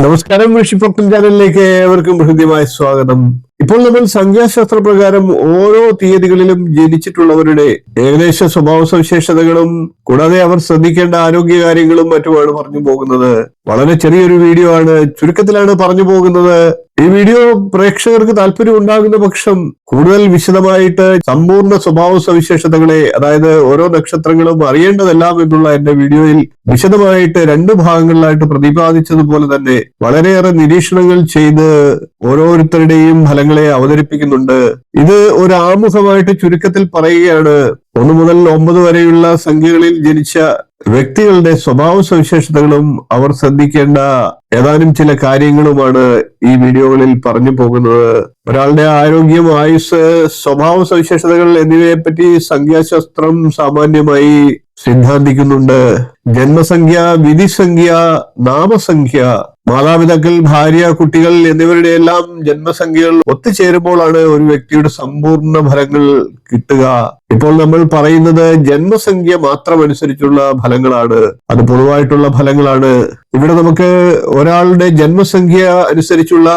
നമസ്കാരം, ഋഷിപ്രക്തം ചാനലിലേക്ക് ഏവർക്കും ഹൃദ്യമായ സ്വാഗതം. ഇപ്പോൾ നമ്മൾ സംഖ്യാശാസ്ത്ര പ്രകാരം ഓരോ തീയതികളിലും ജനിച്ചിട്ടുള്ളവരുടെ ഏകദേശ സ്വഭാവ സവിശേഷതകളും കൂടാതെ അവർ ശ്രദ്ധിക്കേണ്ട ആരോഗ്യ കാര്യങ്ങളും മറ്റുമാണ് പറഞ്ഞു പോകുന്നത്. വളരെ ചെറിയൊരു വീഡിയോ ആണ്, ചുരുക്കത്തിലാണ് പറഞ്ഞു പോകുന്നത്. ഈ വീഡിയോ പ്രേക്ഷകർക്ക് താല്പര്യം ഉണ്ടാകുന്ന പക്ഷം കൂടുതൽ വിശദമായിട്ട് സമ്പൂർണ്ണ സ്വഭാവ സവിശേഷതകളെ, അതായത് ഓരോ നക്ഷത്രങ്ങളും അറിയേണ്ടതെല്ലാം എന്നുള്ള എന്റെ വീഡിയോയിൽ വിശദമായിട്ട് 2 ഭാഗങ്ങളിലായിട്ട് പ്രതിപാദിച്ചതുപോലെ തന്നെ വളരെയേറെ നിരീക്ഷണങ്ങൾ ചെയ്ത് ഓരോരുത്തരുടെയും ഫലങ്ങളെ അവതരിപ്പിക്കുന്നുണ്ട്. ഇത് ഒരു ആമുഖമായിട്ട് ചുരുക്കത്തിൽ പറയുകയാണ്. 1 മുതൽ 9 വരെയുള്ള സംഖ്യകളിൽ ജനിച്ച വ്യക്തികളുടെ സ്വഭാവ സവിശേഷതകളും അവർ ശ്രദ്ധിക്കേണ്ട ഏതാനും ചില കാര്യങ്ങളുമാണ് ഈ വീഡിയോകളിൽ പറഞ്ഞു പോകുന്നത്. ഒരാളുടെ ആരോഗ്യം, ആയുസ്, സ്വഭാവ സവിശേഷതകൾ എന്നിവയെ പറ്റി സംഖ്യാശാസ്ത്രം സാമാന്യമായി സിദ്ധാന്തിക്കുന്നുണ്ട്. ജന്മസംഖ്യ, വിധിസംഖ്യ, നാമസംഖ്യ, മാതാപിതാക്കൾ, ഭാര്യ, കുട്ടികൾ എന്നിവരുടെ എല്ലാം ജന്മസംഖ്യകൾ ഒത്തുചേരുമ്പോഴാണ് ഒരു വ്യക്തിയുടെ സമ്പൂർണ്ണ ഫലങ്ങൾ കിട്ടുക. ഇപ്പോൾ നമ്മൾ പറയുന്നത് ജന്മസംഖ്യ മാത്രം അനുസരിച്ചുള്ള ഫലങ്ങളാണ്, അത് പൊതുവായിട്ടുള്ള ഫലങ്ങളാണ്. ഇവിടെ നമുക്ക് ഒരാളുടെ ജന്മസംഖ്യ അനുസരിച്ചുള്ള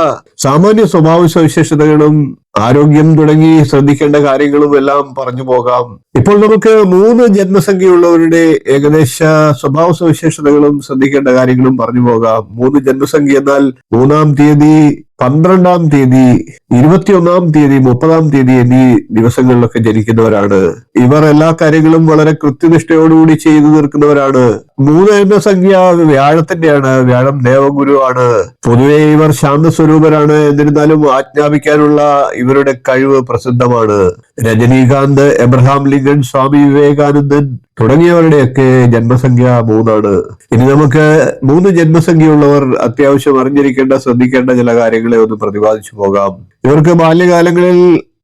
സാമാന്യ സ്വഭാവ സവിശേഷതകളും ആരോഗ്യം തുടങ്ങി ശ്രദ്ധിക്കേണ്ട കാര്യങ്ങളും എല്ലാം പറഞ്ഞു പോകാം. ഇപ്പോൾ നമുക്ക് 3 ജന്മസംഖ്യയുള്ളവരുടെ ഏകദേശ സ്വഭാവ സവിശേഷതകളും ശ്രദ്ധിക്കേണ്ട കാര്യങ്ങളും പറഞ്ഞു പോകാം. 3 ജന്മസംഖ്യ എന്നാൽ 3-ാം തീയതി, 12-ാം തീയതി, 21-ാം തീയതി, 30-ാം തീയതി എന്നീ ദിവസങ്ങളിലൊക്കെ ജനിക്കുന്നവരാണ്. ഇവർ എല്ലാ കാര്യങ്ങളും വളരെ കൃത്യനിഷ്ഠയോടുകൂടി ചെയ്തു തീർക്കുന്നവരാണ്. 3 എന്ന സംഖ്യ വ്യാഴത്തിന്റെയാണ്. വ്യാഴം ദേവഗുരു ആണ്. പൊതുവെ ഇവർ ശാന്തസ്വരൂപരാണ്. എന്നിരുന്നാലും ആജ്ഞാപിക്കാനുള്ള ഇവരുടെ കഴിവ് പ്രസിദ്ധമാണ്. രജനീകാന്ത്, എബ്രഹാം ലിങ്കൺ, സ്വാമി വിവേകാനന്ദൻ തുടങ്ങിയവരുടെയൊക്കെ ജന്മസംഖ്യ 3 ആണ്. ഇനി നമുക്ക് 3 ജന്മസംഖ്യയുള്ളവർ അത്യാവശ്യം അറിഞ്ഞിരിക്കേണ്ട, ശ്രദ്ധിക്കേണ്ട ചില കാര്യങ്ങളെ ഒന്ന് പ്രതിപാദിച്ചു പോകാം. ഇവർക്ക് ബാല്യകാലങ്ങളിൽ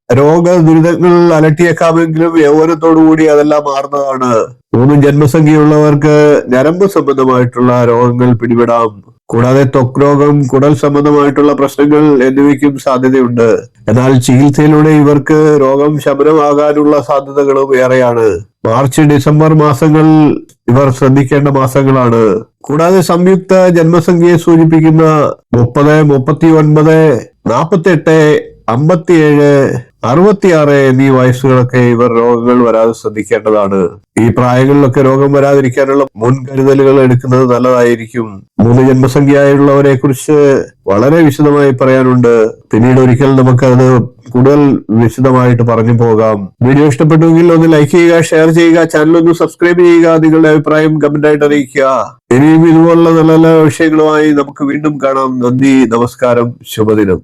രോഗദുരിതങ്ങൾ അലട്ടിയേക്കാമെങ്കിലും യൗവനത്തോടുകൂടി അതെല്ലാം മാറുന്നതാണ്. 3 ജന്മസംഖ്യയുള്ളവർക്ക് ഞരമ്പ് സംബന്ധമായിട്ടുള്ള രോഗങ്ങൾ പിടിപെടാം. കൂടാതെ ത്വക്ക് രോഗം, കുടൽ സംബന്ധമായിട്ടുള്ള പ്രശ്നങ്ങൾ എന്നിവയ്ക്കും സാധ്യതയുണ്ട്. എന്നാൽ ചികിത്സയിലൂടെ ഇവർക്ക് രോഗം ശമനമാകാനുള്ള സാധ്യതകളും ഏറെയാണ്. മാർച്ച്, ഡിസംബർ മാസങ്ങൾ ഇവർ ശ്രദ്ധിക്കേണ്ട മാസങ്ങളാണ്. കൂടാതെ സംയുക്ത ജന്മസംഖ്യയെ സൂചിപ്പിക്കുന്ന 30, 39, 48, 57, 66 എന്നീ വയസ്സുകളൊക്കെ ഇവർ രോഗങ്ങൾ വരാതെ ശ്രദ്ധിക്കേണ്ടതാണ്. ഈ പ്രായങ്ങളിലൊക്കെ രോഗം വരാതിരിക്കാനുള്ള മുൻകരുതലുകൾ എടുക്കുന്നത് നല്ലതായിരിക്കും. 3 ജന്മസംഖ്യയുള്ളവരെ കുറിച്ച് വളരെ വിശദമായി പറയാനുണ്ട്. പിന്നീട് ഒരിക്കൽ നമുക്കത് കൂടുതൽ വിശദമായിട്ട് പറഞ്ഞു പോകാം. വീഡിയോ ഇഷ്ടപ്പെട്ടുവെങ്കിൽ ഒന്ന് ലൈക്ക് ചെയ്യുക, ഷെയർ ചെയ്യുക, ചാനൽ ഒന്ന് സബ്സ്ക്രൈബ് ചെയ്യുക, നിങ്ങളുടെ അഭിപ്രായം കമന്റായിട്ട് അറിയിക്കുക. ഇനിയും ഇതുപോലുള്ള നല്ല നല്ല വിഷയങ്ങളുമായി നമുക്ക് വീണ്ടും കാണാം. നന്ദി, നമസ്കാരം, ശുഭദിനം.